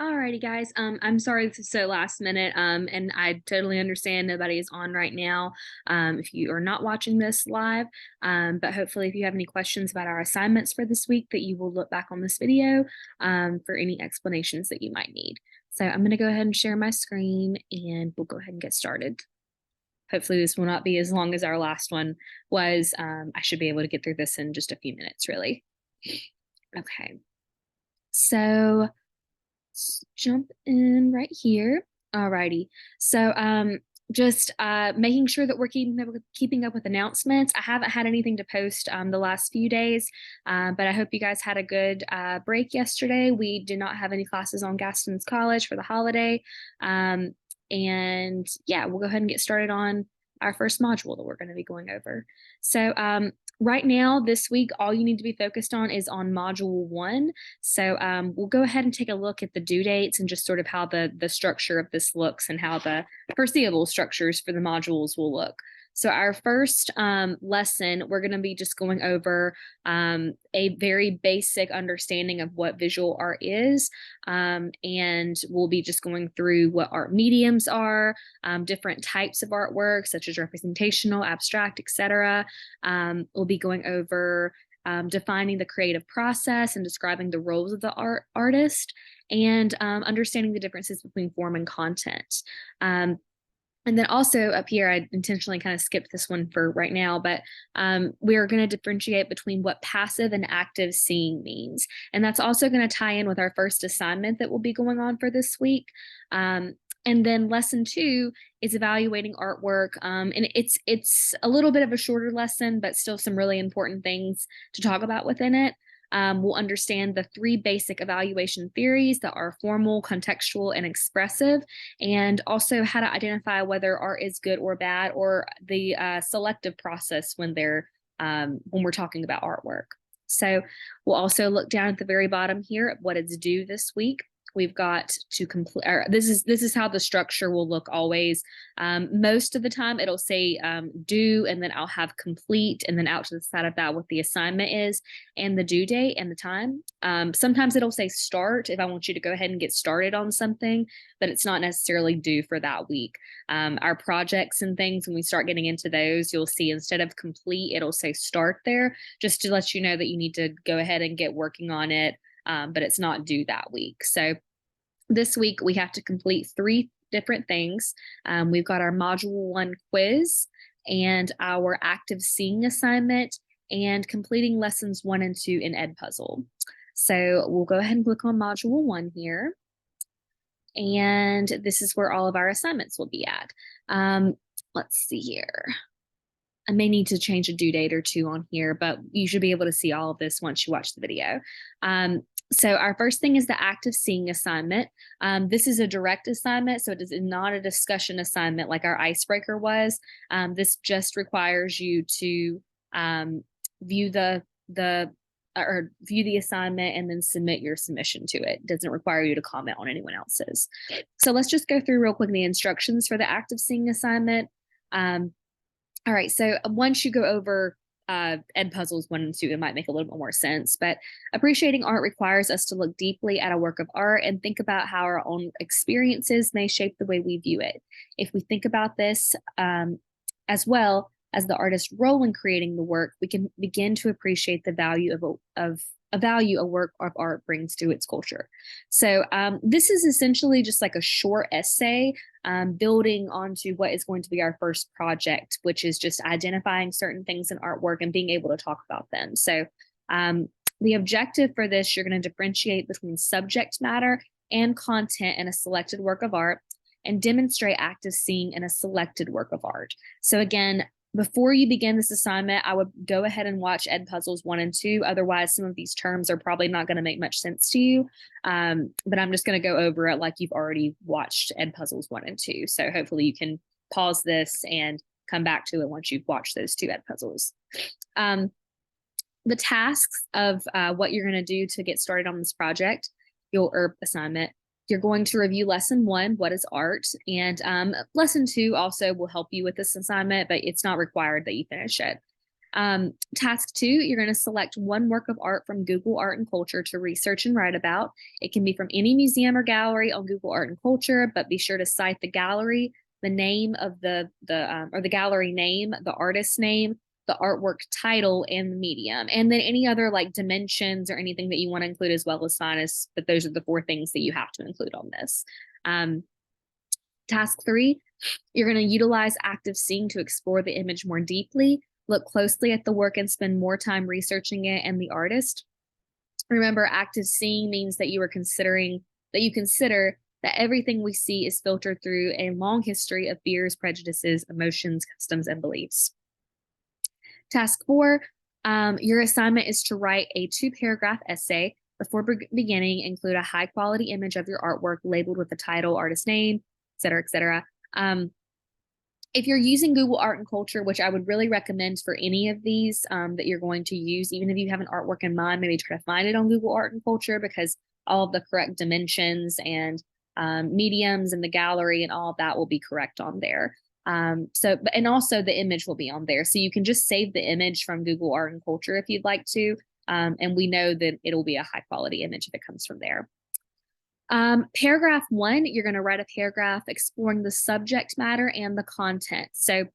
Alrighty, guys. I'm sorry this is so last minute. And I totally understand nobody is on right now. If you are not watching this live, but hopefully, if you have any questions about our assignments for this week, that you will look back on this video for any explanations that you might need. So I'm going to go ahead and share my screen, and we'll go ahead and get started. Hopefully, this will not be as long as our last one was. I should be able to get through this in just a few minutes, really. Okay. So let's jump in right here. Alrighty. So just making sure that we're keeping up with announcements. I haven't had anything to post the last few days, but I hope you guys had a good break yesterday. We did not have any classes on Gaston's College for the holiday. And yeah, we'll go ahead and get started on our first module that we're going to be going over. So right now, this week, all you need to be focused on is on module 1. So we'll go ahead and take a look at the due dates and just sort of how the structure of this looks and how the foreseeable structures for the modules will look. So our first lesson, we're going to be just going over a very basic understanding of what visual art is. And we'll be just going through what art mediums are, different types of artwork, such as representational, abstract, etc. We'll be going over defining the creative process and describing the roles of the artist, and understanding the differences between form and content. And then also up here, I intentionally kind of skipped this one for right now, but we are going to differentiate between what passive and active seeing means. And that's also going to tie in with our first assignment that will be going on for this week. And then lesson 2 is evaluating artwork. And it's a little bit of a shorter lesson, but still some really important things to talk about within it. We'll understand the 3 basic evaluation theories that are formal, contextual, and expressive, and also how to identify whether art is good or bad, or the selective process when we're talking about artwork. So we'll also look down at the very bottom here at what is due this week. We've got to complete, this is how the structure will look always. Most of the time it'll say due, and then I'll have complete, and then out to the side of that what the assignment is and the due date and the time. Sometimes it'll say start if I want you to go ahead and get started on something, but it's not necessarily due for that week. Our projects and things, when we start getting into those, you'll see instead of complete, it'll say start there, just to let you know that you need to go ahead and get working on it. But it's not due that week. So this week we have to complete 3 different things. We've got our module 1 quiz and our active seeing assignment, and completing lessons 1 and 2 in Edpuzzle. So we'll go ahead and click on module 1 here. And this is where all of our assignments will be at. Let's see here. I may need to change a due date or 2 on here, but you should be able to see all of this once you watch the video. So our first thing is the active seeing assignment. This is a direct assignment, so it is not a discussion assignment like our icebreaker was. This just requires you to view the assignment and then submit your submission to it. It doesn't require you to comment on anyone else's. So let's just go through real quick the instructions for the active seeing assignment. All right, so once you go over Edpuzzles 1 and 2, it might make a little bit more sense, but appreciating art requires us to look deeply at a work of art and think about how our own experiences may shape the way we view it. If we think about this as well as the artist's role in creating the work, we can begin to appreciate the value of a work of art brings to its culture. So this is essentially just like a short essay building onto what is going to be our first project, which is just identifying certain things in artwork and being able to talk about them. So the objective for this, you're going to differentiate between subject matter and content in a selected work of art, and demonstrate active seeing in a selected work of art. So again, before you begin this assignment, I would go ahead and watch Edpuzzles 1 and 2. Otherwise, some of these terms are probably not going to make much sense to you. But I'm just going to go over it like you've already watched Edpuzzles 1 and 2. So hopefully you can pause this and come back to it once you've watched those 2 Edpuzzles. The tasks of what you're going to do to get started on this project, your assignment. You're going to review lesson 1, what is art, and lesson 2 also will help you with this assignment, but it's not required that you finish it. Task 2, you're going to select one work of art from Google Art and Culture to research and write about. It can be from any museum or gallery on Google Art and Culture, but be sure to cite the gallery, the name of the gallery name, the artist's name, the artwork title, and the medium, and then any other like dimensions or anything that you want to include, as well as sinus. But those are the 4 things that you have to include on this. Task 3, you're going to utilize active seeing to explore the image more deeply. Look closely at the work and spend more time researching it and the artist. Remember, active seeing means that you consider that everything we see is filtered through a long history of fears, prejudices, emotions, customs, and beliefs. Task 4, your assignment is to write a 2-paragraph essay. Before beginning, include a high-quality image of your artwork labeled with the title, artist name, etc., etc. If you're using Google Art and Culture, which I would really recommend for any of these that you're going to use, even if you have an artwork in mind, maybe try to find it on Google Art and Culture, because all of the correct dimensions and mediums and the gallery and all of that will be correct on there. And also the image will be on there. So you can just save the image from Google Art and Culture if you'd like to. And we know that it'll be a high quality image if it comes from there. Paragraph 1, you're going to write a paragraph exploring the subject matter and the content. So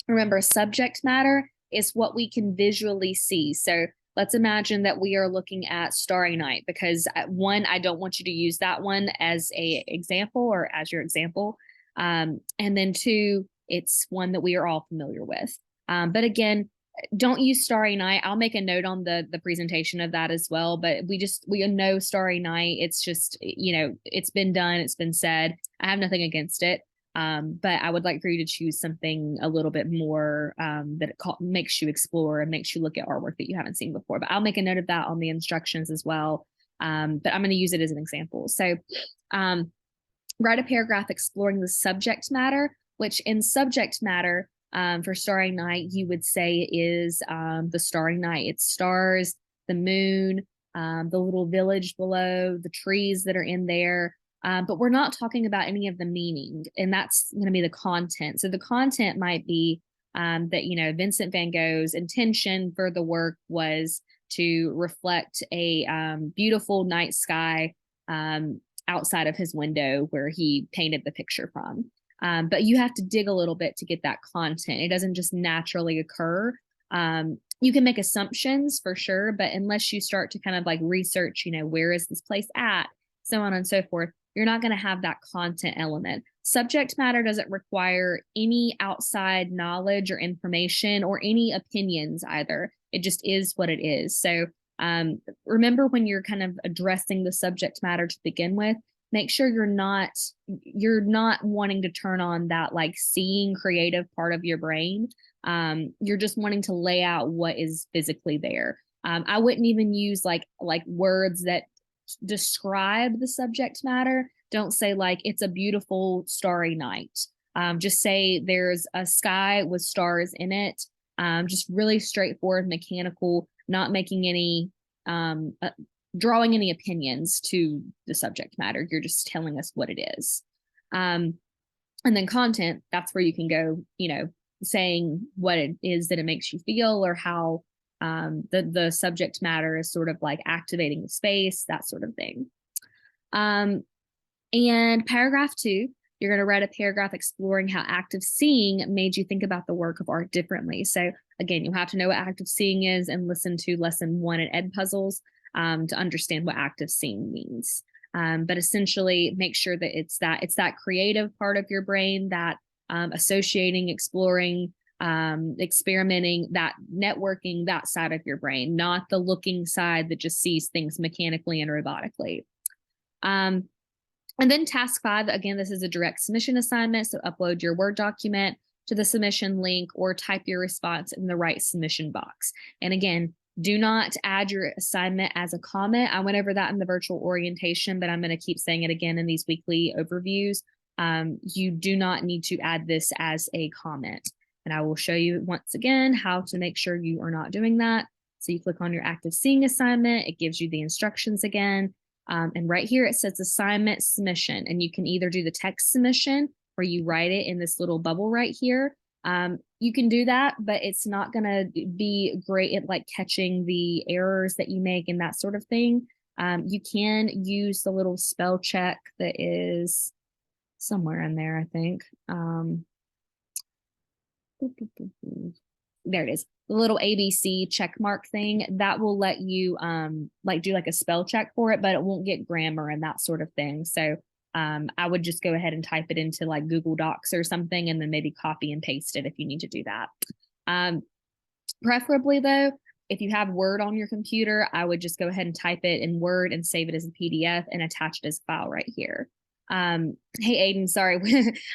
remember, subject matter is what we can visually see. So let's imagine that we are looking at Starry Night, because 1, I don't want you to use that one as a example or as your example. And then 2, it's one that we are all familiar with. But again, don't use Starry Night. I'll make a note on the presentation of that as well. But we know Starry Night. It's just, it's been done. It's been said. I have nothing against it. But I would like for you to choose something a little bit more that makes you explore and makes you look at artwork that you haven't seen before. But I'll make a note of that on the instructions as well. But I'm going to use it as an example. So write a paragraph exploring the subject matter, which in subject matter, for Starry Night, you would say is the Starry Night. It's stars, the moon, the little village below, the trees that are in there. But we're not talking about any of the meaning, and that's going to be the content. So the content might be that, Vincent van Gogh's intention for the work was to reflect a beautiful night sky outside of his window where he painted the picture from. But you have to dig a little bit to get that content. It doesn't just naturally occur. You can make assumptions for sure, but unless you start to kind of like research, where is this place at, so on and so forth, you're not going to have that content element. Subject matter doesn't require any outside knowledge or information or any opinions either. It just is what it is. So remember, when you're kind of addressing the subject matter to begin with, make sure you're not wanting to turn on that like seeing creative part of your brain. You're just wanting to lay out what is physically there. I wouldn't even use like words that describe the subject matter. Don't say like it's a beautiful starry night. Just say there's a sky with stars in it. Just really straightforward, mechanical, not making any drawing any opinions to the subject matter. You're just telling us what it is. And then content, that's where you can go, saying what it is that it makes you feel, or how the subject matter is sort of like activating the space, that sort of thing. And paragraph 2, you're going to write a paragraph exploring how active seeing made you think about the work of art differently. So again, you'll have to know what active seeing is and listen to lesson 1 at Ed Puzzles to understand what active seeing means. But essentially, make sure that it's that creative part of your brain, that associating, exploring, experimenting, that networking, that side of your brain, not the looking side that just sees things mechanically and robotically. And then task 5, again, this is a direct submission assignment. So upload your Word document to the submission link or type your response in the right submission box. And again, do not add your assignment as a comment. I went over that in the virtual orientation, but I'm going to keep saying it again in these weekly overviews. You do not need to add this as a comment. And I will show you once again how to make sure you are not doing that. So you click on your active seeing assignment. It gives you the instructions again. And right here, it says assignment submission. And you can either do the text submission where you write it in this little bubble right here, You can do that, but it's not going to be great at like catching the errors that you make and that sort of thing. You can use the little spell check that is somewhere in there, I think. There it is. The little ABC check mark thing that will let you like do like a spell check for it, but it won't get grammar and that sort of thing. So I would just go ahead and type it into like Google Docs or something and then maybe copy and paste it if you need to do that. Preferably though, if you have Word on your computer, I would just go ahead and type it in Word and save it as a PDF and attach it as a file right here. Hey Aiden, sorry,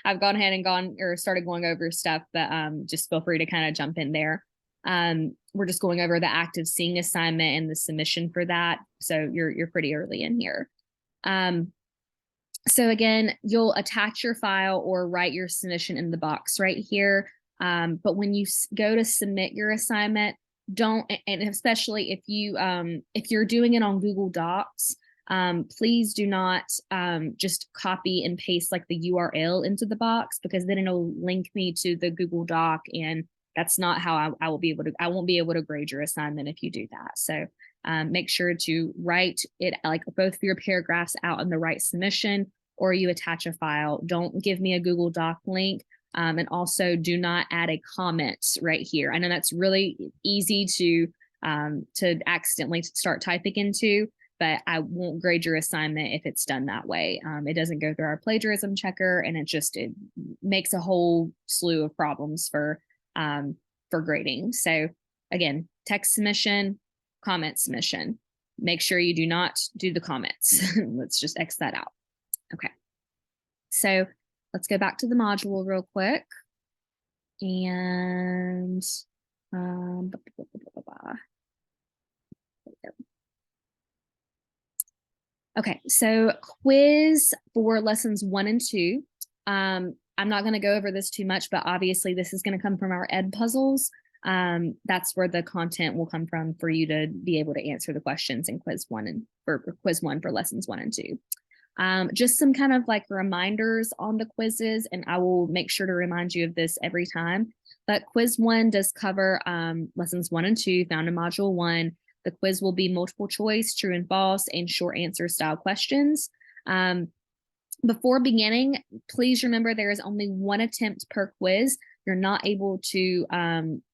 I've gone ahead and started going over stuff, but just feel free to kind of jump in there. We're just going over the active seeing assignment and the submission for that. So you're pretty early in here. So again, you'll attach your file or write your submission in the box right here. But when you go to submit your assignment, don't, and especially if you're doing it on Google Docs, please do not just copy and paste like the URL into the box, because then it'll link me to the Google Doc, and that's not how I won't be able to grade your assignment if you do that. So make sure to write it like both of your paragraphs out in the right submission, or you attach a file. Don't give me a Google Doc link. And also do not add a comment right here. I know that's really easy to accidentally start typing into, but I won't grade your assignment if it's done that way. It doesn't go through our plagiarism checker, and it makes a whole slew of problems for grading. So again, text submission, comment submission. Make sure you do not do the comments. Let's just X that out. Okay. So let's go back to the module real quick. And okay, so quiz for lessons 1 and 2. I'm not going to go over this too much, but obviously this is going to come from our ed puzzles. That's where the content will come from for you to be able to answer the questions in quiz 1 for lessons 1 and 2. Just some kind of like reminders on the quizzes, and I will make sure to remind you of this every time. But quiz 1 does cover lessons 1 and 2 found in module 1. The quiz will be multiple choice, true and false, and short answer style questions. Before beginning, please remember there is only 1 attempt per quiz. You're not able to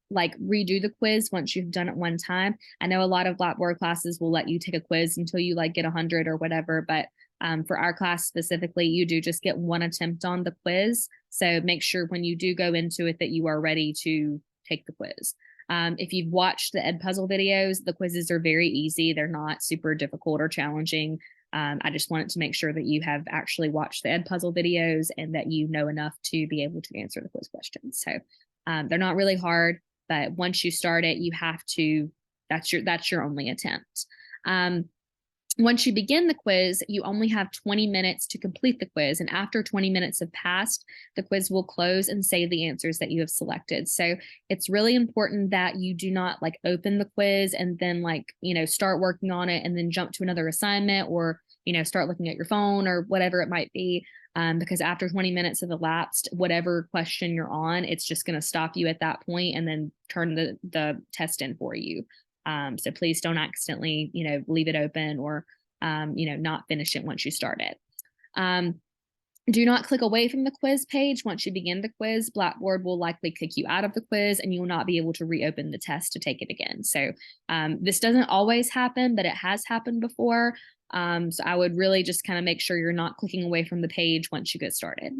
like redo the quiz once you've done it 1 time. I know a lot of Blackboard classes will let you take a quiz until you like get 100 or whatever, but for our class specifically, you do just get 1 attempt on the quiz. So make sure when you do go into it that you are ready to take the quiz. If you've watched the Ed Puzzle videos, the quizzes are very easy. They're not super difficult or challenging. I just wanted to make sure that you have actually watched the Ed Puzzle videos and that you know enough to be able to answer the quiz questions. So they're not really hard, but once you start it, you have to, that's your only attempt. Once you begin the quiz, you only have 20 minutes to complete the quiz. And after 20 minutes have passed, the quiz will close and save the answers that you have selected. So it's really important that you do not like open the quiz and then like, start working on it and then jump to another assignment, or, start looking at your phone or whatever it might be. Because after 20 minutes have elapsed, whatever question you're on, it's just going to stop you at that point and then turn the test in for you. So please don't accidentally, leave it open or, not finish it once you start it. Do not click away from the quiz page. Once you begin the quiz, Blackboard will likely kick you out of the quiz and you will not be able to reopen the test to take it again. So this doesn't always happen, but it has happened before. So I would really just kind of make sure you're not clicking away from the page once you get started.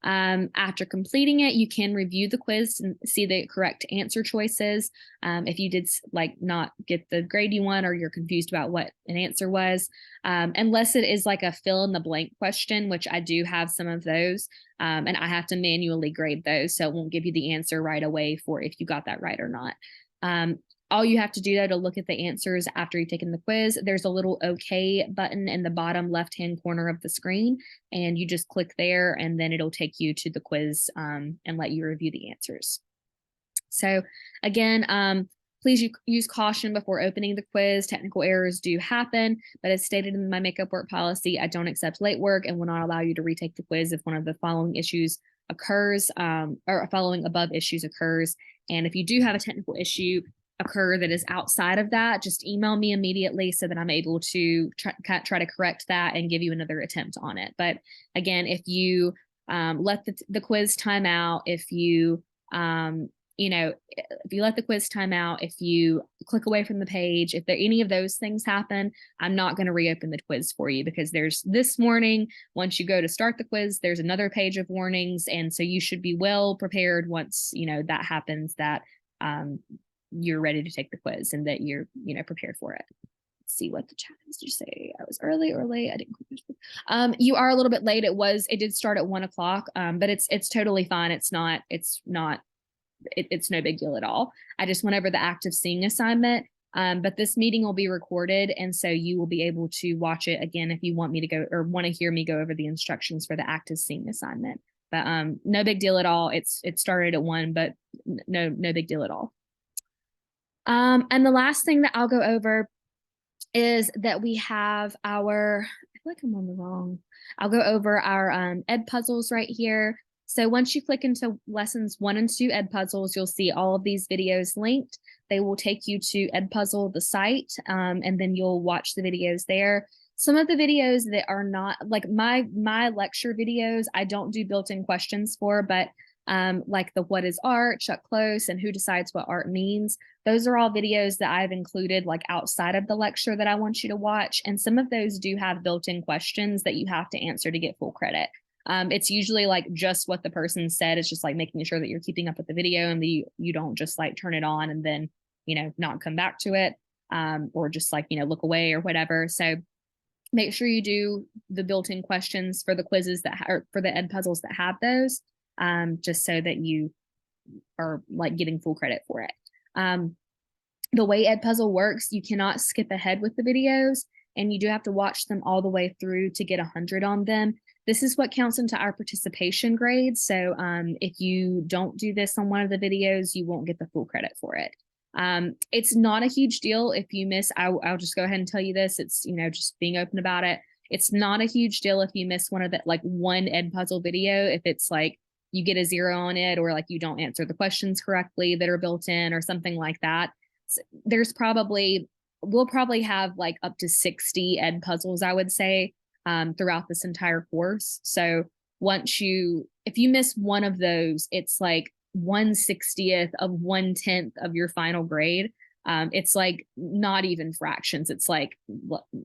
After completing it, you can review the quiz and see the correct answer choices. If you did like not get the grade you want, or you're confused about what an answer was, unless it is like a fill in the blank question, which I do have some of those, and I have to manually grade those. So it won't give you the answer right away for if you got that right or not. All you have to do though to look at the answers after you've taken the quiz, there's a little OK button in the bottom left-hand corner of the screen, and you just click there and then it'll take you to the quiz and let you review the answers. So again, please use caution before opening the quiz. Technical errors do happen, but as stated in my makeup work policy, I don't accept late work and will not allow you to retake the quiz if one of the following issues occurs, or following above issues occurs. And if you do have a technical issue occur that is outside of that, just email me immediately so that I'm able to try to correct that and give you another attempt on it. But again, if you let the quiz time out, if you if you let the quiz time out, if you click away from the page, if there any of those things happen, I'm not going to reopen the quiz for you, because there's this warning. Once you go to start the quiz, there's another page of warnings. And so you should be well prepared once, that happens, that you're ready to take the quiz and that you're, prepared for it. Let's see what the chat has to say. I was early or late. I didn't. You are a little bit late. It did start at 1 o'clock. But it's totally fine. It's no big deal at all. I just went over the active seeing assignment, but this meeting will be recorded. And so you will be able to watch it again if you want me to go or want to hear me go over the instructions for the active seeing assignment. But no big deal at all. It started at 1, but no big deal at all. And the last thing that I'll go over is that we have our, I feel like I'm on the wrong. I'll go over our ed puzzles right here. So once you click into lessons 1 and 2 ed puzzles, you'll see all of these videos linked. They will take you to Ed Puzzle, the site, and then you'll watch the videos there. Some of the videos that are not like my lecture videos, I don't do built-in questions for, but like the what is art, Chuck Close, and who decides what art means. Those are all videos that I've included like outside of the lecture that I want you to watch. And some of those do have built-in questions that you have to answer to get full credit. It's usually like just what the person said. It's just like making sure that you're keeping up with the video and you don't just like turn it on and then, not come back to it, or just like, look away or whatever. So make sure you do the built-in questions for the quizzes or for the ed puzzles that have those, just so that you are like getting full credit for it. The way ed puzzle works, you cannot skip ahead with the videos, and you do have to watch them all the way through to get 100 on them. This is what counts into our participation grades. So if you don't do this on one of the videos, you won't get the full credit for it. It's not a huge deal if you miss. I'll just go ahead and tell you this. It's, just being open about it. It's not a huge deal if you miss one of the, like one ed puzzle video, if it's like you get a 0 on it, or like you don't answer the questions correctly that are built in or something like that. So we'll probably have like up to 60 ed puzzles, I would say, throughout this entire course. So if you miss one of those, it's like 1/60th of 1/10 of your final grade. It's like not even fractions. It's like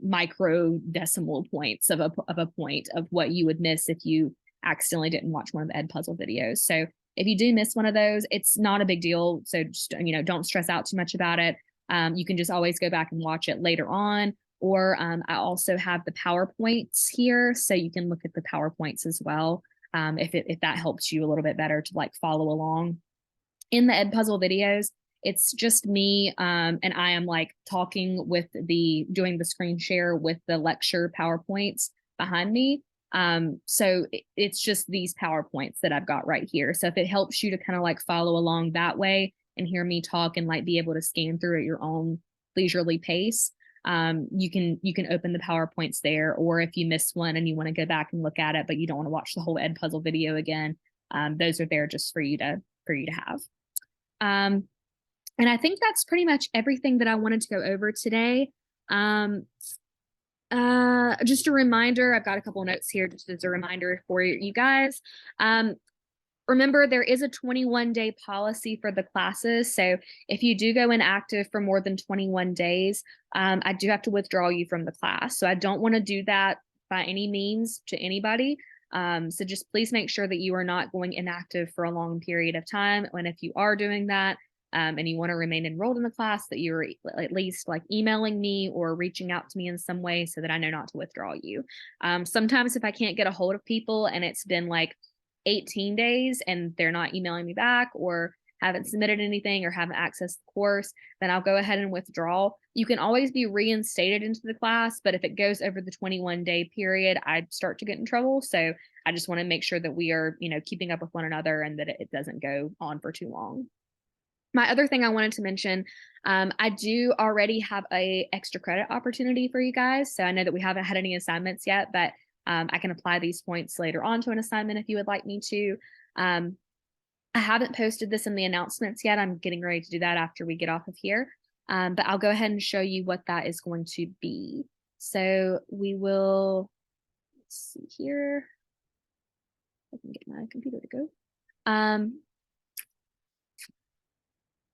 micro decimal points of a point of what you would miss if you accidentally didn't watch one of the ed puzzle videos. So if you do miss one of those, it's not a big deal. So just, don't stress out too much about it. You can just always go back and watch it later on. Or I also have the PowerPoints here, so you can look at the PowerPoints as well, if that helps you a little bit better to like follow along. In the ed puzzle videos, it's just me, and I am like talking with doing the screen share with the lecture PowerPoints behind me. So it's just these PowerPoints that I've got right here. So if it helps you to kind of like follow along that way and hear me talk and like be able to scan through at your own leisurely pace, you can open the PowerPoints there. Or if you missed one and you want to go back and look at it, but you don't want to watch the whole ed puzzle video again, those are there just for you to have. And I think that's pretty much everything that I wanted to go over today. Just a reminder, I've got a couple of notes here just as a reminder for you guys. Remember, there is a 21-day policy for the classes. So if you do go inactive for more than 21 days, I do have to withdraw you from the class. So I don't want to do that by any means to anybody. So just please make sure that you are not going inactive for a long period of time. And if you are doing that, and you want to remain enrolled in the class, that you're at least like emailing me or reaching out to me in some way so that I know not to withdraw you. Sometimes if I can't get a hold of people and it's been like 18 days and they're not emailing me back or haven't submitted anything or haven't accessed the course, then I'll go ahead and withdraw. You can always be reinstated into the class, but if it goes over the 21-day period, I start to get in trouble. So I just want to make sure that we are, keeping up with one another and that it doesn't go on for too long. My other thing I wanted to mention, I do already have a extra credit opportunity for you guys. So I know that we haven't had any assignments yet, but I can apply these points later on to an assignment if you would like me to. I haven't posted this in the announcements yet. I'm getting ready to do that after we get off of here. But I'll go ahead and show you what that is going to be. So we will, let's see here. I can get my computer to go.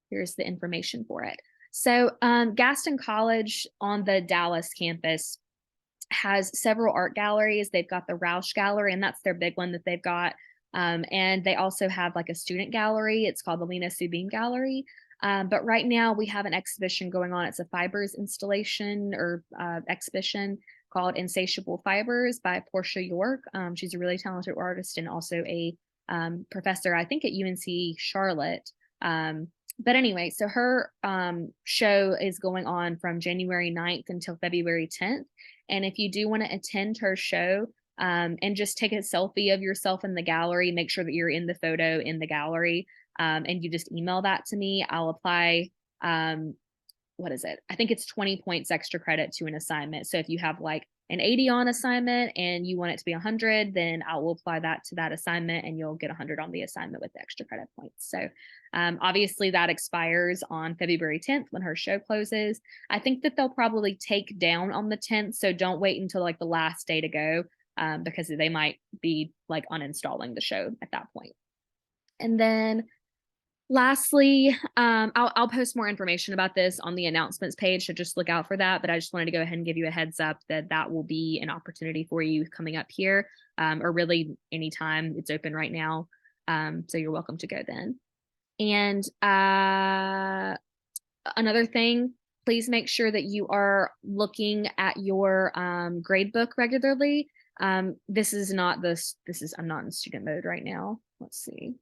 Here's the information for it. So Gaston College on the Dallas campus has several art galleries. They've got the Roush Gallery, and that's their big one that they've got. And they also have like a student gallery. It's called the Lena Subin Gallery. But right now we have an exhibition going on. It's a fibers installation or exhibition called Insatiable Fibers by Portia York. She's a really talented artist and also a professor, I think at UNC Charlotte. But anyway, so her show is going on from January 9th until February 10th. And if you do want to attend her show and just take a selfie of yourself in the gallery, make sure that you're in the photo in the gallery, and you just email that to me, I'll apply, what is it? I think it's 20 points extra credit to an assignment. So if you have like an 80 on assignment and you want it to be 100, then I will apply that to that assignment and you'll get 100 on the assignment with the extra credit points. So obviously that expires on February 10th when her show closes. I think that they'll probably take down on the 10th. So don't wait until like the last day to go because they might be like uninstalling the show at that point. And then lastly, I'll post more information about this on the announcements page, so just look out for that. But I just wanted to go ahead and give you a heads up that that will be an opportunity for you coming up here, or really anytime. It's open right now, so you're welcome to go then. And another thing, please make sure that you are looking at your grade book regularly. This is not this. This is I'm not in student mode right now. Let's see.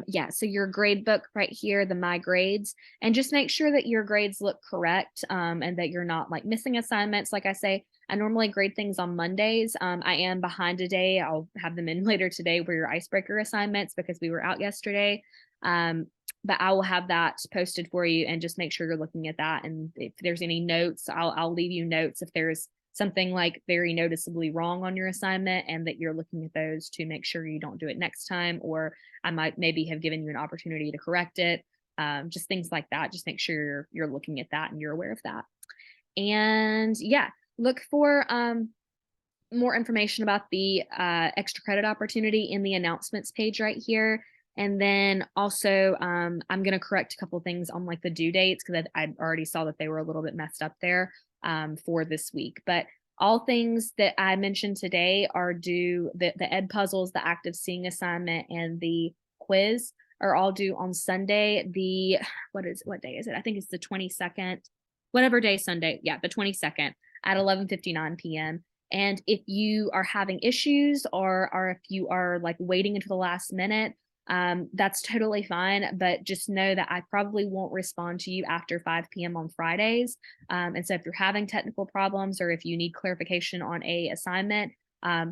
Yeah, so your grade book right here, the My Grades, and just make sure that your grades look correct and that you're not like missing assignments. Like I say, I normally grade things on Mondays. I am behind a day. I'll have them in later today where your icebreaker assignments because we were out yesterday. But I will have that posted for you and just make sure you're looking at that. And if there's any notes, I'll leave you notes if there's something like very noticeably wrong on your assignment and that you're looking at those to make sure you don't do it next time, or I might maybe have given you an opportunity to correct it. Just things like that. Just make sure you're looking at that and you're aware of that. And yeah, look for more information about the extra credit opportunity in the announcements page right here. And then also, I'm going to correct a couple of things on like the due dates because I already saw that they were a little bit messed up there for this week. But all things that I mentioned today are due, the Ed puzzles, the active seeing assignment, and the quiz are all due on Sunday. What day is it? I think it's the 22nd, whatever day Sunday. Yeah, the 22nd at 11:59 p.m. And if you are having issues or if you are like waiting until the last minute, that's totally fine. But just know that I probably won't respond to you after 5 p.m. on Fridays. And so if you're having technical problems or if you need clarification on a assignment,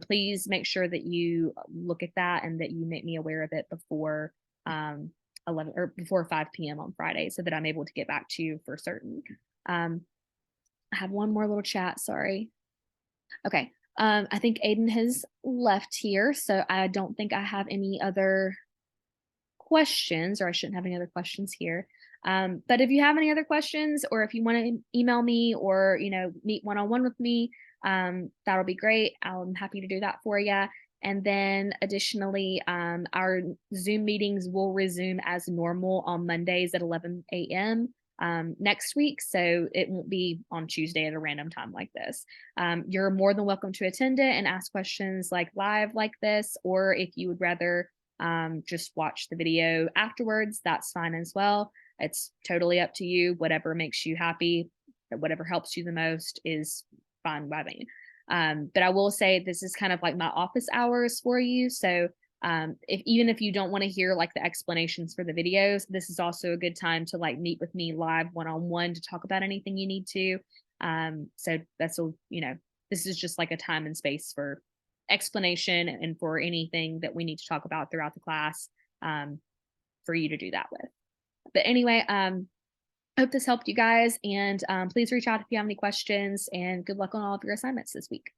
please make sure that you look at that and that you make me aware of it before 11 or before 5 p.m. on Friday so that I'm able to get back to you for certain. I have one more little chat. Sorry. Okay. I think Aiden has left here, so I don't think I have any other questions, or I shouldn't have any other questions here. But if you have any other questions, or if you want to email me or, meet one-on-one with me, that'll be great. I'm happy to do that for you. And then additionally, our Zoom meetings will resume as normal on Mondays at 11 a.m. Next week. So it won't be on Tuesday at a random time like this. You're more than welcome to attend it and ask questions like live like this, or if you would rather just watch the video afterwards, that's fine as well. It's totally up to you. Whatever makes you happy, whatever helps you the most is fine by me. But I will say this is kind of like my office hours for you. So even if you don't want to hear like the explanations for the videos, this is also a good time to like meet with me live one-on-one to talk about anything you need to. So this is just like a time and space for explanation and for anything that we need to talk about throughout the class for you to do that with. But anyway, I hope this helped you guys, and please reach out if you have any questions, and good luck on all of your assignments this week.